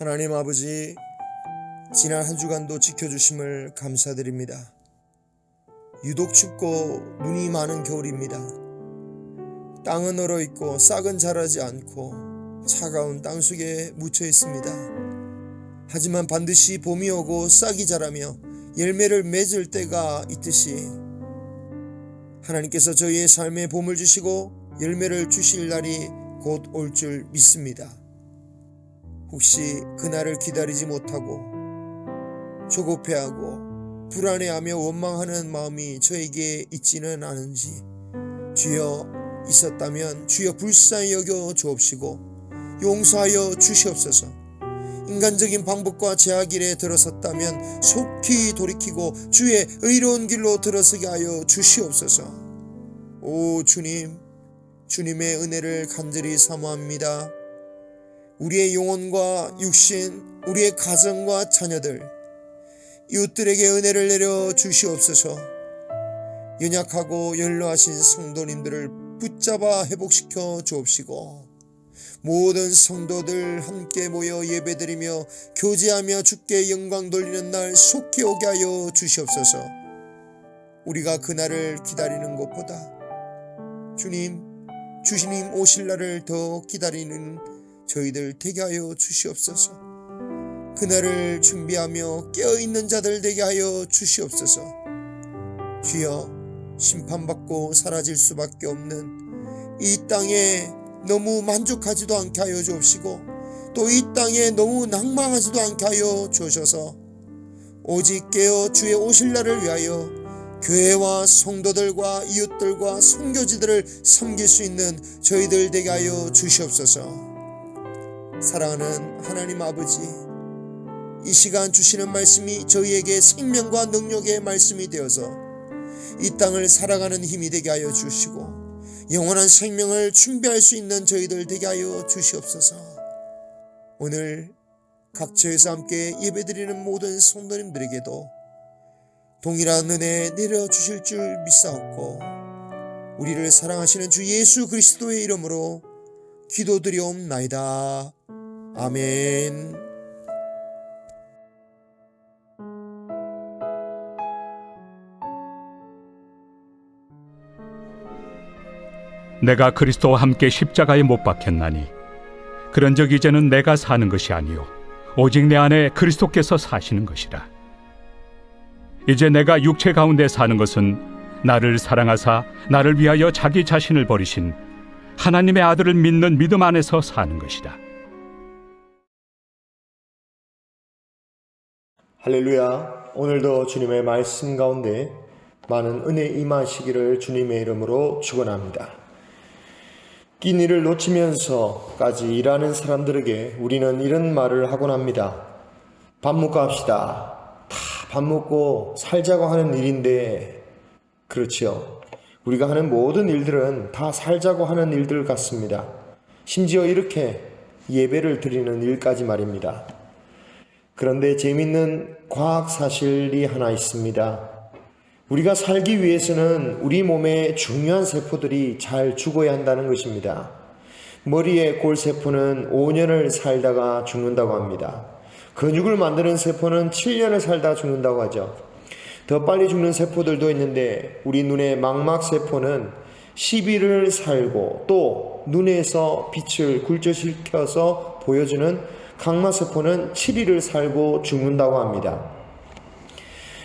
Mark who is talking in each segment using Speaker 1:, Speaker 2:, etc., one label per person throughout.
Speaker 1: 하나님 아버지, 지난 한 주간도 지켜주심을 감사드립니다. 유독 춥고 눈이 많은 겨울입니다. 땅은 얼어있고 싹은 자라지 않고 차가운 땅속에 묻혀 있습니다. 하지만 반드시 봄이 오고 싹이 자라며 열매를 맺을 때가 있듯이 하나님께서 저희의 삶에 봄을 주시고 열매를 주실 날이 곧 올 줄 믿습니다. 혹시 그날을 기다리지 못하고 조급해하고 불안해하며 원망하는 마음이 저에게 있지는 않은지 주여 있었다면 주여 불쌍히 여겨 주옵시고 용서하여 주시옵소서. 인간적인 방법과 제약일에 들어섰다면 속히 돌이키고 주의 의로운 길로 들어서게 하여 주시옵소서. 오 주님, 주님의 은혜를 간절히 사모합니다. 우리의 영혼과 육신, 우리의 가정과 자녀들, 이웃들에게 은혜를 내려 주시옵소서. 연약하고 연로하신 성도님들을 붙잡아 회복시켜 주옵시고 모든 성도들 함께 모여 예배드리며 교제하며 주께 영광 돌리는 날 속히 오게 하여 주시옵소서. 우리가 그날을 기다리는 것보다 주님 오실 날을 더 기다리는 저희들 되게 하여 주시옵소서. 그날을 준비하며 깨어있는 자들 되게 하여 주시옵소서. 주여, 심판받고 사라질 수밖에 없는 이 땅에 너무 만족하지도 않게 하여 주옵시고 또 이 땅에 너무 낭망하지도 않게 하여 주셔서 오직 깨어 주의 오실 날을 위하여 교회와 성도들과 이웃들과 선교지들을 섬길 수 있는 저희들 되게 하여 주시옵소서. 사랑하는 하나님 아버지, 이 시간 주시는 말씀이 저희에게 생명과 능력의 말씀이 되어서 이 땅을 살아가는 힘이 되게 하여 주시고 영원한 생명을 준비할 수 있는 저희들 되게 하여 주시옵소서. 오늘 각처에서 함께 예배드리는 모든 성도님들에게도 동일한 은혜 내려주실 줄 믿사옵고 우리를 사랑하시는 주 예수 그리스도의 이름으로 기도드리옵나이다. 아멘.
Speaker 2: 내가 그리스도와 함께 십자가에 못 박혔나니 그런즉 이제는 내가 사는 것이 아니요 오직 내 안에 그리스도께서 사시는 것이라. 이제 내가 육체 가운데 사는 것은 나를 사랑하사 나를 위하여 자기 자신을 버리신 하나님의 아들을 믿는 믿음 안에서 사는 것이다.
Speaker 1: 할렐루야. 오늘도 주님의 말씀 가운데 많은 은혜 임하시기를 주님의 이름으로 축원합니다. 낀 일을 놓치면서까지 일하는 사람들에게 우리는 이런 말을 하곤 합니다. 밥 먹고 합시다. 다 밥 먹고 살자고 하는 일인데, 그렇지요. 우리가 하는 모든 일들은 다 살자고 하는 일들 같습니다. 심지어 이렇게 예배를 드리는 일까지 말입니다. 그런데 재미있는 과학 사실이 하나 있습니다. 우리가 살기 위해서는 우리 몸의 중요한 세포들이 잘 죽어야 한다는 것입니다. 머리의 골세포는 5년을 살다가 죽는다고 합니다. 근육을 만드는 세포는 7년을 살다 죽는다고 하죠. 더 빨리 죽는 세포들도 있는데 우리 눈의 망막세포는 10일을 살고 또 눈에서 빛을 굴절시켜서 보여주는 각막세포는 7일을 살고 죽는다고 합니다.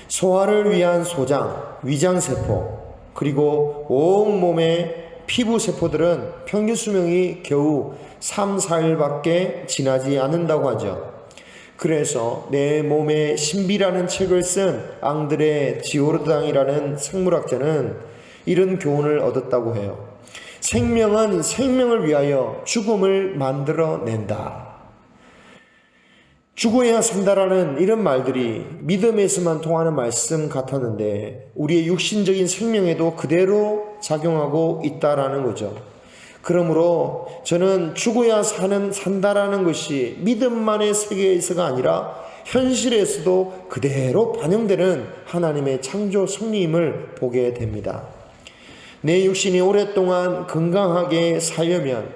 Speaker 1: 소화를 위한 소장, 위장세포, 그리고 온몸의 피부세포들은 평균 수명이 겨우 3, 4일밖에 지나지 않는다고 하죠. 그래서 내 몸의 신비라는 책을 쓴 앙드레 지오르당이라는 생물학자는 이런 교훈을 얻었다고 해요. 생명은 생명을 위하여 죽음을 만들어낸다. 죽어야 산다라는 이런 말들이 믿음에서만 통하는 말씀 같았는데 우리의 육신적인 생명에도 그대로 작용하고 있다라는 거죠. 그러므로 저는 죽어야 산다라는 것이 믿음만의 세계에서가 아니라 현실에서도 그대로 반영되는 하나님의 창조 섭리임을 보게 됩니다. 내 육신이 오랫동안 건강하게 살려면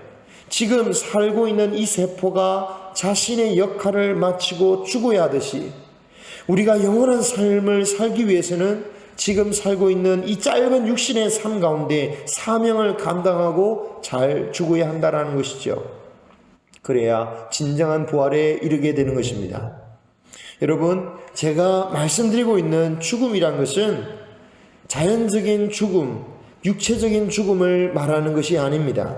Speaker 1: 지금 살고 있는 이 세포가 자신의 역할을 마치고 죽어야 하듯이 우리가 영원한 삶을 살기 위해서는 지금 살고 있는 이 짧은 육신의 삶 가운데 사명을 감당하고 잘 죽어야 한다는 것이죠. 그래야 진정한 부활에 이르게 되는 것입니다. 여러분, 제가 말씀드리고 있는 죽음이란 것은 자연적인 죽음, 육체적인 죽음을 말하는 것이 아닙니다.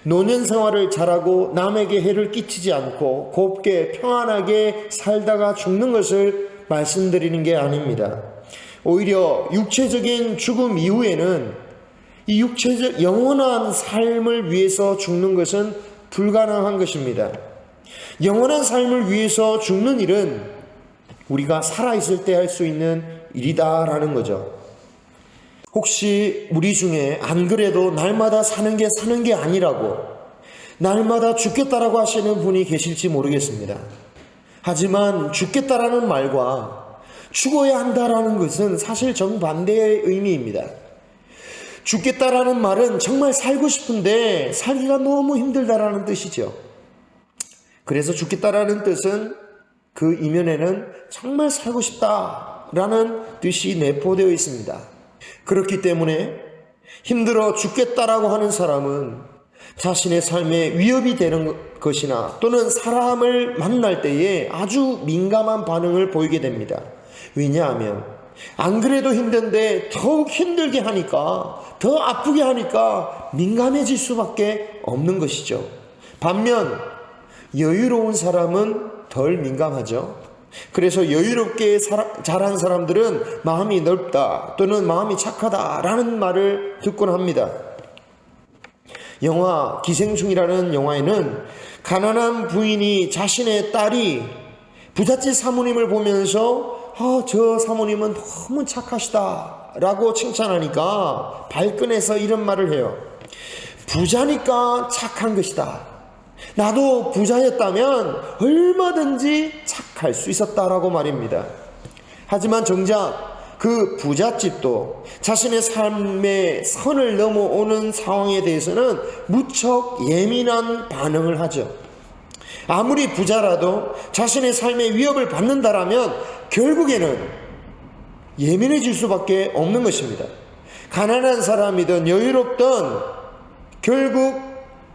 Speaker 1: 노년 생활을 잘하고 남에게 해를 끼치지 않고 곱게 평안하게 살다가 죽는 것을 말씀드리는 게 아닙니다. 오히려 육체적인 죽음 이후에는 이 육체적 영원한 삶을 위해서 죽는 것은 불가능한 것입니다. 영원한 삶을 위해서 죽는 일은 우리가 살아있을 때 할 수 있는 일이다라는 거죠. 혹시 우리 중에 안 그래도 날마다 사는 게 아니라고, 날마다 죽겠다라고 하시는 분이 계실지 모르겠습니다. 하지만 죽겠다라는 말과 죽어야 한다라는 것은 사실 정반대의 의미입니다. 죽겠다라는 말은 정말 살고 싶은데 살기가 너무 힘들다라는 뜻이죠. 그래서 죽겠다라는 뜻은 그 이면에는 정말 살고 싶다라는 뜻이 내포되어 있습니다. 그렇기 때문에 힘들어 죽겠다라고 하는 사람은 자신의 삶에 위협이 되는 것이나 또는 사람을 만날 때에 아주 민감한 반응을 보이게 됩니다. 왜냐하면 안 그래도 힘든데 더욱 힘들게 하니까, 더 아프게 하니까 민감해질 수밖에 없는 것이죠. 반면 여유로운 사람은 덜 민감하죠. 그래서 여유롭게 자란 사람들은 마음이 넓다 또는 마음이 착하다라는 말을 듣곤 합니다. 영화 기생충이라는 영화에는 가난한 부인이 자신의 딸이 부잣집 사모님을 보면서 저 사모님은 너무 착하시다 라고 칭찬하니까 발끈해서 이런 말을 해요. 부자니까 착한 것이다. 나도 부자였다면 얼마든지 착할 수 있었다라고 말입니다. 하지만 정작 그 부잣집도 자신의 삶의 선을 넘어오는 상황에 대해서는 무척 예민한 반응을 하죠. 아무리 부자라도 자신의 삶의 위협을 받는다라면 결국에는 예민해질 수밖에 없는 것입니다. 가난한 사람이든 여유롭든 결국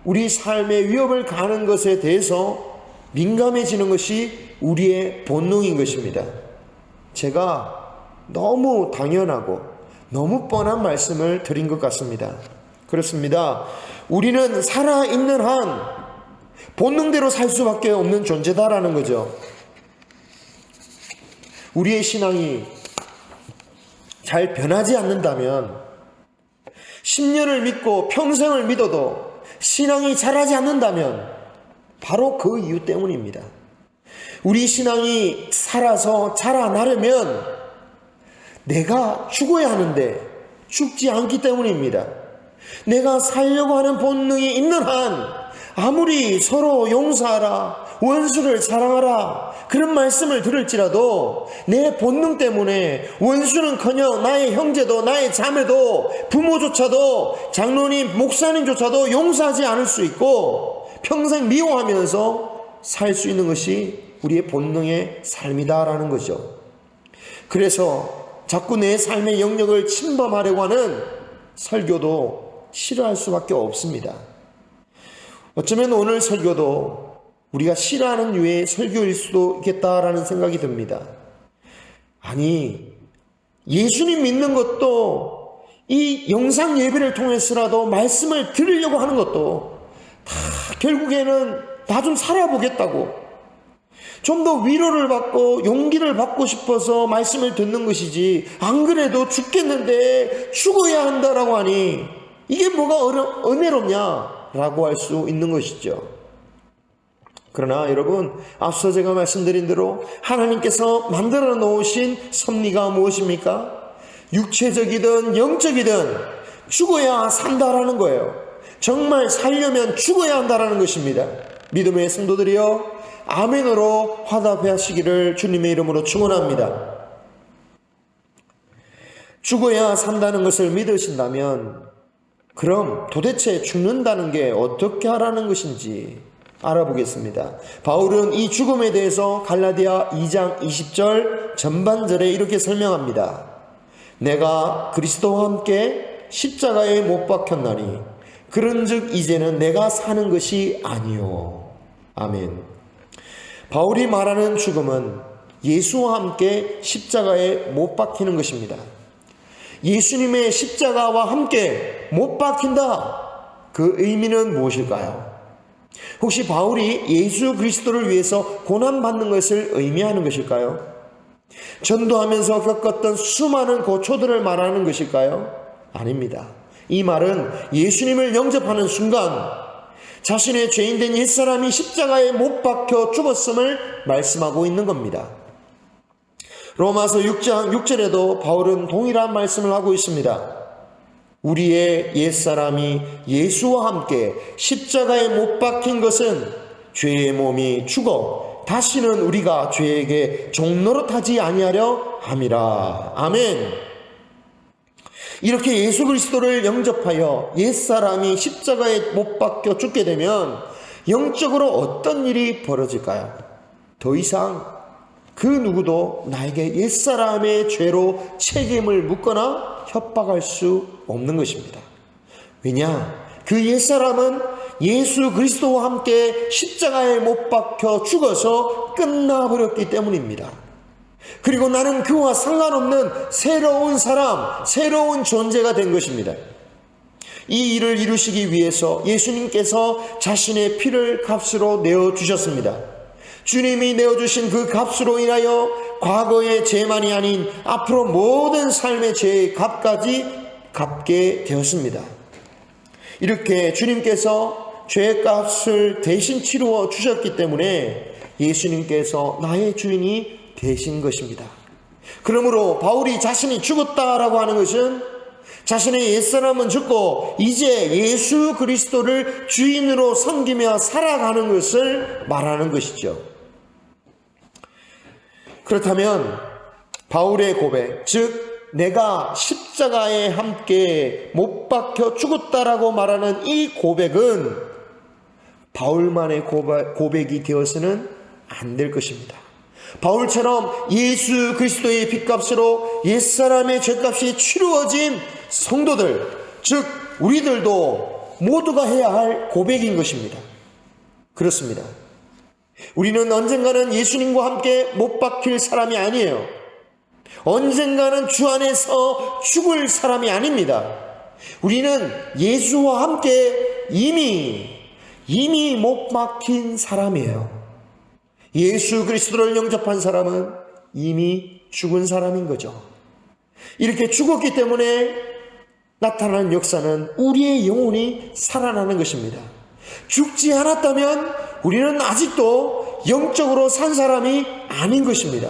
Speaker 1: 우리 삶의 위협을 가하는 것에 대해서 민감해지는 것이 우리의 본능인 것입니다. 제가 너무 당연하고 너무 뻔한 말씀을 드린 것 같습니다. 그렇습니다. 우리는 살아있는 한 본능대로 살 수밖에 없는 존재다라는 거죠. 우리의 신앙이 잘 변하지 않는다면 10년을 믿고 평생을 믿어도 신앙이 자라지 않는다면 바로 그 이유 때문입니다. 우리 신앙이 살아서 자라나려면 내가 죽어야 하는데 죽지 않기 때문입니다. 내가 살려고 하는 본능이 있는 한 아무리 서로 용서하라, 원수를 사랑하라 그런 말씀을 들을지라도 내 본능 때문에 원수는커녕 나의 형제도 나의 자매도 부모조차도 장로님 목사님조차도 용서하지 않을 수 있고 평생 미워하면서 살 수 있는 것이 우리의 본능의 삶이다라는 거죠. 그래서 자꾸 내 삶의 영역을 침범하려고 하는 설교도 싫어할 수밖에 없습니다. 어쩌면 오늘 설교도 우리가 싫어하는 유의 설교일 수도 있겠다라는 생각이 듭니다. 아니, 예수님 믿는 것도 이 영상 예배를 통해서라도 말씀을 들으려고 하는 것도 다 결국에는 나 좀 살아보겠다고, 좀 더 위로를 받고 용기를 받고 싶어서 말씀을 듣는 것이지, 안 그래도 죽겠는데 죽어야 한다라고 하니 이게 뭐가 은혜롭냐라고 할 수 있는 것이죠. 그러나 여러분, 앞서 제가 말씀드린 대로 하나님께서 만들어 놓으신 섭리가 무엇입니까? 육체적이든 영적이든 죽어야 산다라는 거예요. 정말 살려면 죽어야 한다라는 것입니다. 믿음의 성도들이여, 아멘으로 화답해 하시기를 주님의 이름으로 축원합니다. 죽어야 산다는 것을 믿으신다면 그럼 도대체 죽는다는 게 어떻게 하라는 것인지 알아보겠습니다. 바울은 이 죽음에 대해서 갈라디아 2장 20절 전반절에 이렇게 설명합니다. 내가 그리스도와 함께 십자가에 못 박혔나니 그런즉 이제는 내가 사는 것이 아니요. 아멘. 바울이 말하는 죽음은 예수와 함께 십자가에 못 박히는 것입니다. 예수님의 십자가와 함께 못 박힌다. 그 의미는 무엇일까요? 혹시 바울이 예수 그리스도를 위해서 고난받는 것을 의미하는 것일까요? 전도하면서 겪었던 수많은 고초들을 말하는 것일까요? 아닙니다. 이 말은 예수님을 영접하는 순간 자신의 죄인된 옛사람이 십자가에 못 박혀 죽었음을 말씀하고 있는 겁니다. 로마서 6장 6절에도 바울은 동일한 말씀을 하고 있습니다. 우리의 옛사람이 예수와 함께 십자가에 못 박힌 것은 죄의 몸이 죽어 다시는 우리가 죄에게 종노릇하지 아니하려 함이라. 아멘. 이렇게 예수 그리스도를 영접하여 옛사람이 십자가에 못 박혀 죽게 되면 영적으로 어떤 일이 벌어질까요? 더 이상 그 누구도 나에게 옛사람의 죄로 책임을 묻거나 협박할 수 없는 것입니다. 왜냐? 그 옛사람은 예수 그리스도와 함께 십자가에 못 박혀 죽어서 끝나버렸기 때문입니다. 그리고 나는 그와 상관없는 새로운 사람, 새로운 존재가 된 것입니다. 이 일을 이루시기 위해서 예수님께서 자신의 피를 값으로 내어주셨습니다. 주님이 내어주신 그 값으로 인하여 과거의 죄만이 아닌 앞으로 모든 삶의 죄의 값까지 갚게 되었습니다. 이렇게 주님께서 죄의 값을 대신 치루어 주셨기 때문에 예수님께서 나의 주인이 되신 것입니다. 그러므로 바울이 자신이 죽었다라고 하는 것은 자신의 옛사람은 죽고 이제 예수 그리스도를 주인으로 섬기며 살아가는 것을 말하는 것이죠. 그렇다면 바울의 고백, 즉 내가 십자가에 함께 못 박혀 죽었다라고 말하는 이 고백은 바울만의 고백이 되어서는 안 될 것입니다. 바울처럼 예수 그리스도의 핏값으로 옛사람의 죄값이 치루어진 성도들, 즉 우리들도 모두가 해야 할 고백인 것입니다. 그렇습니다. 우리는 언젠가는 예수님과 함께 못 박힐 사람이 아니에요. 언젠가는 주 안에서 죽을 사람이 아닙니다. 우리는 예수와 함께 이미 못 박힌 사람이에요. 예수 그리스도를 영접한 사람은 이미 죽은 사람인 거죠. 이렇게 죽었기 때문에 나타나는 역사는 우리의 영혼이 살아나는 것입니다. 죽지 않았다면 우리는 아직도 영적으로 산 사람이 아닌 것입니다.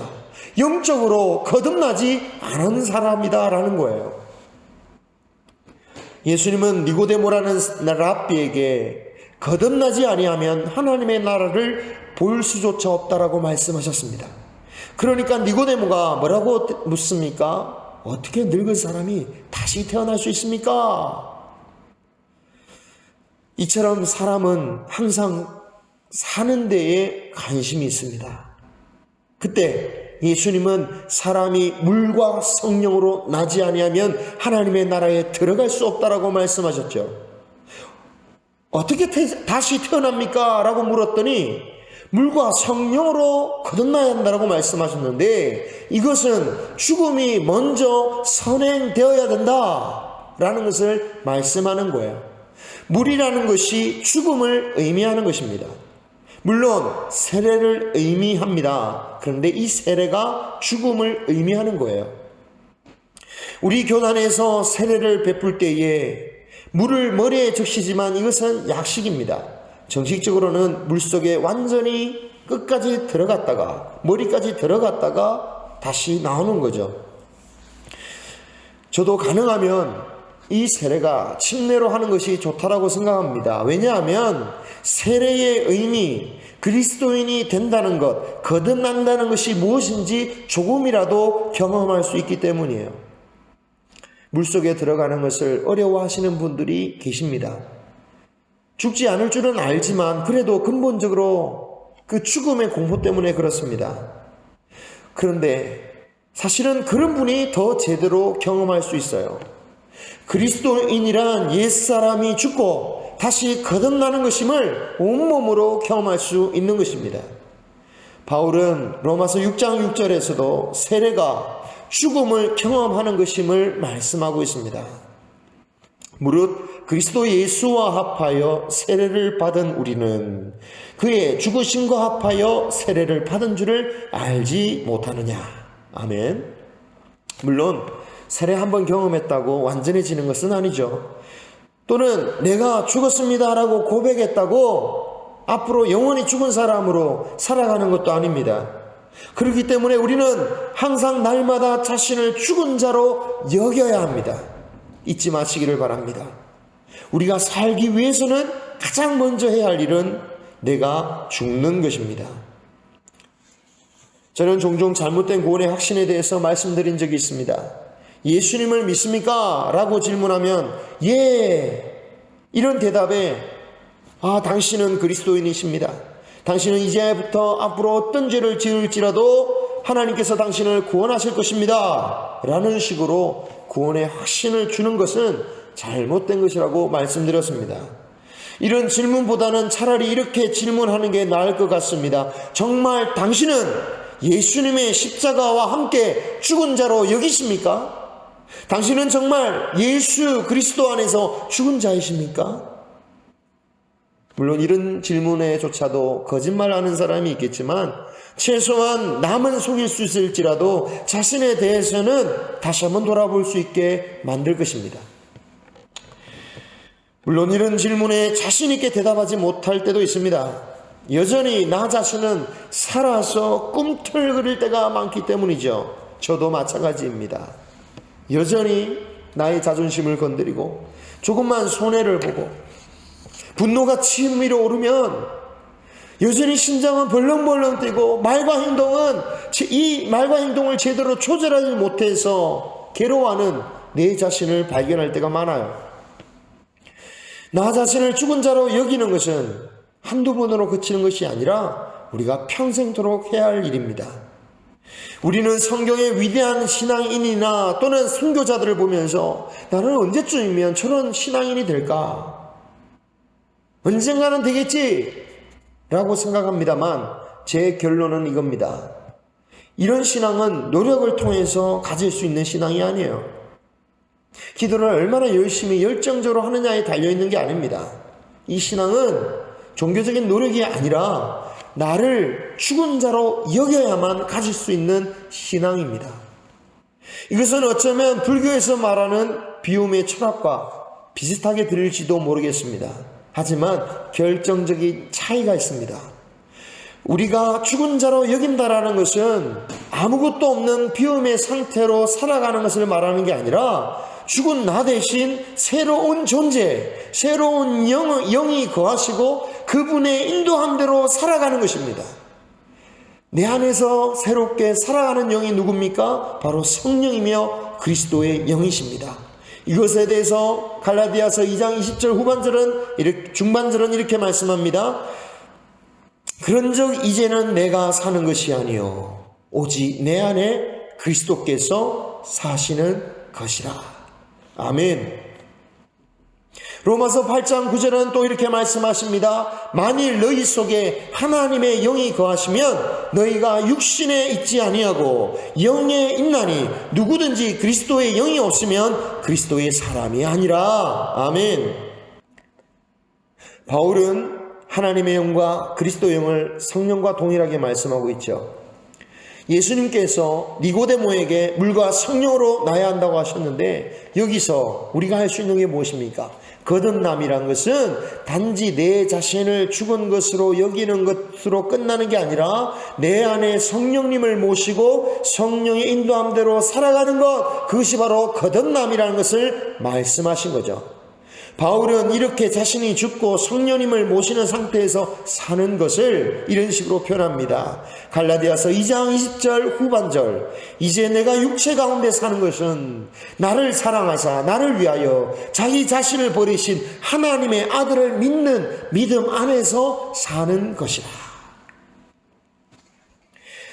Speaker 1: 영적으로 거듭나지 않은 사람이다라는 거예요. 예수님은 니고데모라는 랍비에게 거듭나지 아니하면 하나님의 나라를 볼 수조차 없다라고 말씀하셨습니다. 그러니까 니고데모가 뭐라고 묻습니까? 어떻게 늙은 사람이 다시 태어날 수 있습니까? 이처럼 사람은 항상 사는 데에 관심이 있습니다. 그때 예수님은 사람이 물과 성령으로 나지 아니하면 하나님의 나라에 들어갈 수 없다라고 말씀하셨죠. 어떻게 다시 태어납니까? 라고 물었더니 물과 성령으로 거듭나야 한다라고 말씀하셨는데 이것은 죽음이 먼저 선행되어야 된다라는 것을 말씀하는 거예요. 물이라는 것이 죽음을 의미하는 것입니다. 물론 세례를 의미합니다. 그런데 이 세례가 죽음을 의미하는 거예요. 우리 교단에서 세례를 베풀 때에 물을 머리에 적시지만 이것은 약식입니다. 정식적으로는 물속에 완전히 끝까지 들어갔다가 머리까지 들어갔다가 다시 나오는 거죠. 저도 가능하면 이 세례가 침례로 하는 것이 좋다라고 생각합니다. 왜냐하면 세례의 의미, 그리스도인이 된다는 것, 거듭난다는 것이 무엇인지 조금이라도 경험할 수 있기 때문이에요. 물속에 들어가는 것을 어려워하시는 분들이 계십니다. 죽지 않을 줄은 알지만 그래도 근본적으로 그 죽음의 공포 때문에 그렇습니다. 그런데 사실은 그런 분이 더 제대로 경험할 수 있어요. 그리스도인이란 옛사람이 죽고 다시 거듭나는 것임을 온몸으로 경험할 수 있는 것입니다. 바울은 로마서 6장 6절에서도 세례가 죽음을 경험하는 것임을 말씀하고 있습니다. 무릇 그리스도 예수와 합하여 세례를 받은 우리는 그의 죽으심과 합하여 세례를 받은 줄을 알지 못하느냐. 아멘. 물론 세례 한번 경험했다고 완전해지는 것은 아니죠. 또는 내가 죽었습니다 라고 고백했다고 앞으로 영원히 죽은 사람으로 살아가는 것도 아닙니다. 그렇기 때문에 우리는 항상 날마다 자신을 죽은 자로 여겨야 합니다. 잊지 마시기를 바랍니다. 우리가 살기 위해서는 가장 먼저 해야 할 일은 내가 죽는 것입니다. 저는 종종 잘못된 구원의 확신에 대해서 말씀드린 적이 있습니다. 예수님을 믿습니까? 라고 질문하면 예! 이런 대답에 당신은 그리스도인이십니다. 당신은 이제부터 앞으로 어떤 죄를 지을지라도 하나님께서 당신을 구원하실 것입니다. 라는 식으로 구원의 확신을 주는 것은 잘못된 것이라고 말씀드렸습니다. 이런 질문보다는 차라리 이렇게 질문하는 게 나을 것 같습니다. 정말 당신은 예수님의 십자가와 함께 죽은 자로 여기십니까? 당신은 정말 예수 그리스도 안에서 죽은 자이십니까? 물론 이런 질문에조차도 거짓말하는 사람이 있겠지만 최소한 남은 속일 수 있을지라도 자신에 대해서는 다시 한번 돌아볼 수 있게 만들 것입니다. 물론 이런 질문에 자신 있게 대답하지 못할 때도 있습니다. 여전히 나 자신은 살아서 꿈틀거릴 때가 많기 때문이죠. 저도 마찬가지입니다. 여전히 나의 자존심을 건드리고 조금만 손해를 보고 분노가 침 위로 오르면 여전히 심장은 벌렁벌렁 뛰고 이 말과 행동을 제대로 조절하지 못해서 괴로워하는 내 자신을 발견할 때가 많아요. 나 자신을 죽은 자로 여기는 것은 한두 번으로 그치는 것이 아니라 우리가 평생토록 해야 할 일입니다. 우리는 성경의 위대한 신앙인이나 또는 선교자들을 보면서 나는 언제쯤이면 저런 신앙인이 될까? 언젠가는 되겠지 라고 생각합니다만 제 결론은 이겁니다. 이런 신앙은 노력을 통해서 가질 수 있는 신앙이 아니에요. 기도를 얼마나 열심히 열정적으로 하느냐에 달려있는 게 아닙니다. 이 신앙은 종교적인 노력이 아니라 나를 죽은 자로 여겨야만 가질 수 있는 신앙입니다. 이것은 어쩌면 불교에서 말하는 비움의 철학과 비슷하게 들릴지도 모르겠습니다. 하지만 결정적인 차이가 있습니다. 우리가 죽은 자로 여긴다라는 것은 아무것도 없는 비움의 상태로 살아가는 것을 말하는 게 아니라 죽은 나 대신 새로운 존재, 새로운 영이 거하시고 그분의 인도함대로 살아가는 것입니다. 내 안에서 새롭게 살아가는 영이 누굽니까? 바로 성령이며 그리스도의 영이십니다. 이것에 대해서 갈라디아서 2장 20절 중반절은 이렇게 말씀합니다. 그런즉 이제는 내가 사는 것이 아니요 오직 내 안에 그리스도께서 사시는 것이라. 아멘. 로마서 8장 9절은 또 이렇게 말씀하십니다. 만일 너희 속에 하나님의 영이 거하시면 너희가 육신에 있지 아니하고 영에 있나니 누구든지 그리스도의 영이 없으면 그리스도의 사람이 아니라. 아멘. 바울은 하나님의 영과 그리스도의 영을 성령과 동일하게 말씀하고 있죠. 예수님께서 니고데모에게 물과 성령으로 나야 한다고 하셨는데 여기서 우리가 할 수 있는 게 무엇입니까? 거듭남이란 것은 단지 내 자신을 죽은 것으로 여기는 것으로 끝나는 게 아니라 내 안에 성령님을 모시고 성령의 인도함대로 살아가는 것, 그것이 바로 거듭남이라는 것을 말씀하신 거죠. 바울은 이렇게 자신이 죽고 성령님을 모시는 상태에서 사는 것을 이런 식으로 표현합니다. 갈라디아서 2장 20절 후반절, 이제 내가 육체 가운데 사는 것은 나를 사랑하사 나를 위하여 자기 자신을 버리신 하나님의 아들을 믿는 믿음 안에서 사는 것이라.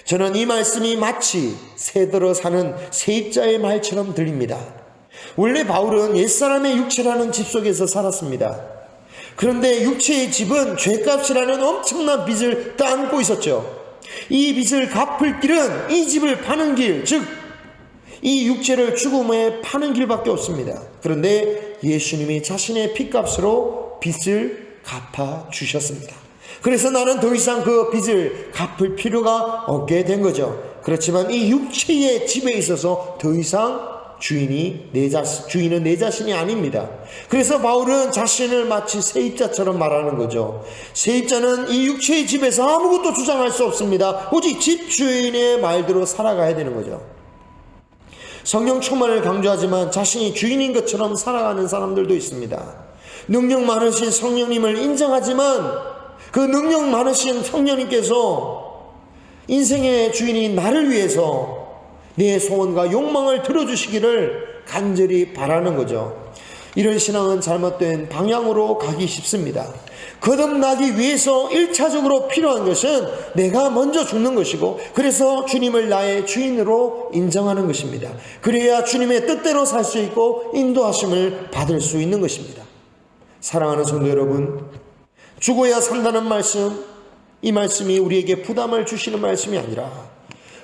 Speaker 1: 저는 이 말씀이 마치 새들어 사는 세입자의 말처럼 들립니다. 원래 바울은 옛사람의 육체라는 집 속에서 살았습니다. 그런데 육체의 집은 죄값이라는 엄청난 빚을 떠안고 있었죠. 이 빚을 갚을 길은 이 집을 파는 길, 즉 이 육체를 죽음에 파는 길밖에 없습니다. 그런데 예수님이 자신의 피값으로 빚을 갚아 주셨습니다. 그래서 나는 더 이상 그 빚을 갚을 필요가 없게 된 거죠. 그렇지만 이 육체의 집에 있어서 더 이상 주인은 내 자신이 아닙니다. 그래서 바울은 자신을 마치 세입자처럼 말하는 거죠. 세입자는 이 육체의 집에서 아무것도 주장할 수 없습니다. 오직 집주인의 말대로 살아가야 되는 거죠. 성령 충만을 강조하지만 자신이 주인인 것처럼 살아가는 사람들도 있습니다. 능력 많으신 성령님을 인정하지만 그 능력 많으신 성령님께서 인생의 주인인 나를 위해서 내 소원과 욕망을 들어주시기를 간절히 바라는 거죠. 이런 신앙은 잘못된 방향으로 가기 쉽습니다. 거듭나기 위해서 1차적으로 필요한 것은 내가 먼저 죽는 것이고, 그래서 주님을 나의 주인으로 인정하는 것입니다. 그래야 주님의 뜻대로 살 수 있고 인도하심을 받을 수 있는 것입니다. 사랑하는 성도 여러분, 죽어야 산다는 말씀, 이 말씀이 우리에게 부담을 주시는 말씀이 아니라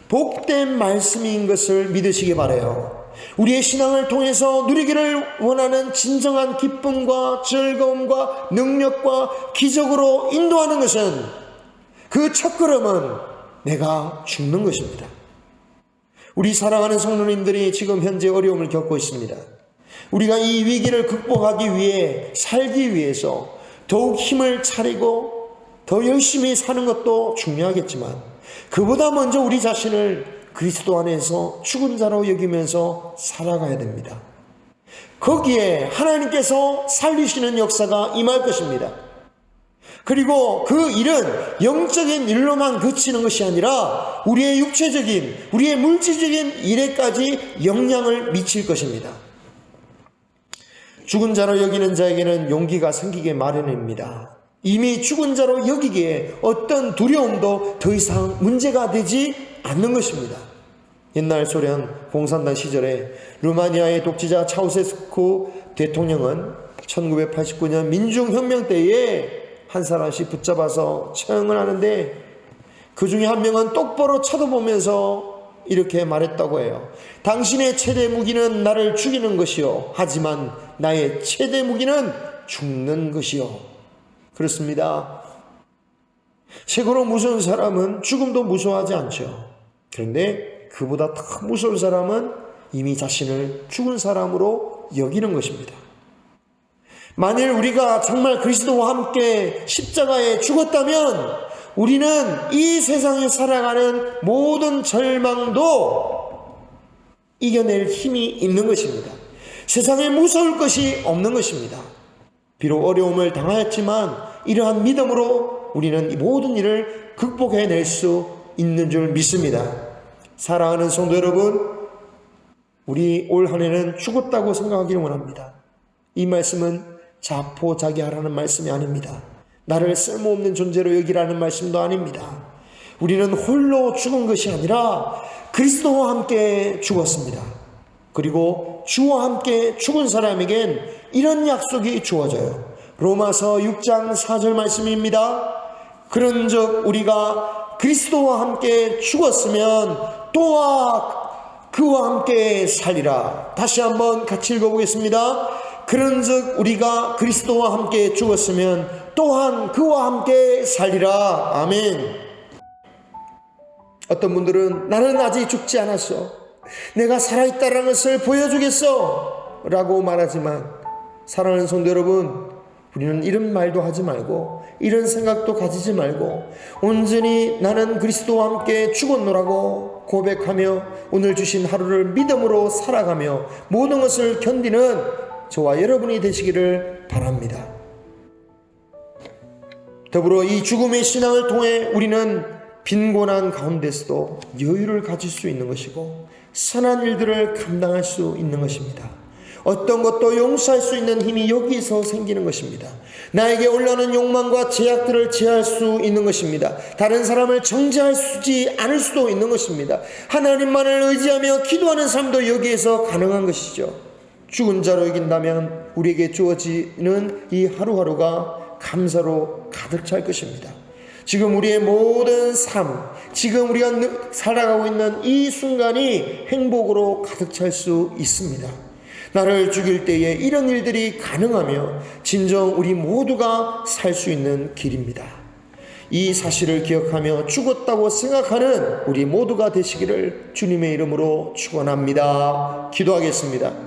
Speaker 1: 복된 말씀인 것을 믿으시기 바라요. 우리의 신앙을 통해서 누리기를 원하는 진정한 기쁨과 즐거움과 능력과 기적으로 인도하는 것은, 그 첫걸음은 내가 죽는 것입니다. 우리 사랑하는 성도님들이 지금 현재 어려움을 겪고 있습니다. 우리가 이 위기를 극복하기 위해, 살기 위해서 더욱 힘을 차리고 더 열심히 사는 것도 중요하겠지만, 그보다 먼저 우리 자신을 그리스도 안에서 죽은 자로 여기면서 살아가야 됩니다. 거기에 하나님께서 살리시는 역사가 임할 것입니다. 그리고 그 일은 영적인 일로만 그치는 것이 아니라 우리의 육체적인, 우리의 물질적인 일에까지 영향을 미칠 것입니다. 죽은 자로 여기는 자에게는 용기가 생기게 마련입니다. 이미 죽은 자로 여기기에 어떤 두려움도 더 이상 문제가 되지 않는 것입니다. 옛날 소련 공산당 시절에 루마니아의 독재자 차우세스쿠 대통령은 1989년 민중혁명 때에 한 사람씩 붙잡아서 처형을 하는데, 그 중에 한 명은 똑바로 쳐다보면서 이렇게 말했다고 해요. 당신의 최대 무기는 나를 죽이는 것이요, 하지만 나의 최대 무기는 죽는 것이요. 그렇습니다. 최고로 무서운 사람은 죽음도 무서워하지 않죠. 그런데 그보다 더 무서운 사람은 이미 자신을 죽은 사람으로 여기는 것입니다. 만일 우리가 정말 그리스도와 함께 십자가에 죽었다면 우리는 이 세상에 살아가는 모든 절망도 이겨낼 힘이 있는 것입니다. 세상에 무서울 것이 없는 것입니다. 비록 어려움을 당하였지만 이러한 믿음으로 우리는 이 모든 일을 극복해낼 수 있는 줄 믿습니다. 사랑하는 성도 여러분, 우리 올 한 해는 죽었다고 생각하기를 원합니다. 이 말씀은 자포자기하라는 말씀이 아닙니다. 나를 쓸모없는 존재로 여기라는 말씀도 아닙니다. 우리는 홀로 죽은 것이 아니라 그리스도와 함께 죽었습니다. 그리고 주와 함께 죽은 사람에겐 이런 약속이 주어져요. 로마서 6장 4절 말씀입니다. 그런즉 우리가 그리스도와 함께 죽었으면 또한 그와 함께 살리라. 다시 한번 같이 읽어보겠습니다. 그런즉 우리가 그리스도와 함께 죽었으면 또한 그와 함께 살리라. 아멘. 어떤 분들은 나는 아직 죽지 않았어, 내가 살아있다는 것을 보여주겠어 라고 말하지만, 사랑하는 성도 여러분, 우리는 이런 말도 하지 말고 이런 생각도 가지지 말고 온전히 나는 그리스도와 함께 죽었노라고 고백하며 오늘 주신 하루를 믿음으로 살아가며 모든 것을 견디는 저와 여러분이 되시기를 바랍니다. 더불어 이 죽음의 신앙을 통해 우리는 빈곤한 가운데서도 여유를 가질 수 있는 것이고 선한 일들을 감당할 수 있는 것입니다. 어떤 것도 용서할 수 있는 힘이 여기서 생기는 것입니다. 나에게 올라오는 욕망과 제약들을 제어할 수 있는 것입니다. 다른 사람을 정죄할 수지 않을 수도 있는 것입니다. 하나님만을 의지하며 기도하는 삶도 여기에서 가능한 것이죠. 죽은 자로 여긴다면 우리에게 주어지는 이 하루하루가 감사로 가득 찰 것입니다. 지금 우리의 모든 삶, 지금 우리가 살아가고 있는 이 순간이 행복으로 가득 찰 수 있습니다. 나를 죽일 때에 이런 일들이 가능하며 진정 우리 모두가 살 수 있는 길입니다. 이 사실을 기억하며 죽었다고 생각하는 우리 모두가 되시기를 주님의 이름으로 축원합니다. 기도하겠습니다.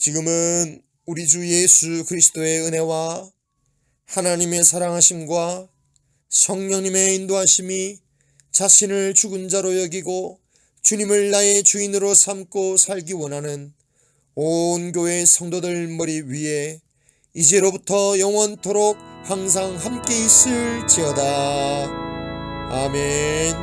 Speaker 1: 지금은 우리 주 예수 그리스도의 은혜와 하나님의 사랑하심과 성령님의 인도하심이 자신을 죽은 자로 여기고 주님을 나의 주인으로 삼고 살기 원하는 온 교회 성도들 머리 위에 이제로부터 영원토록 항상 함께 있을지어다. 아멘.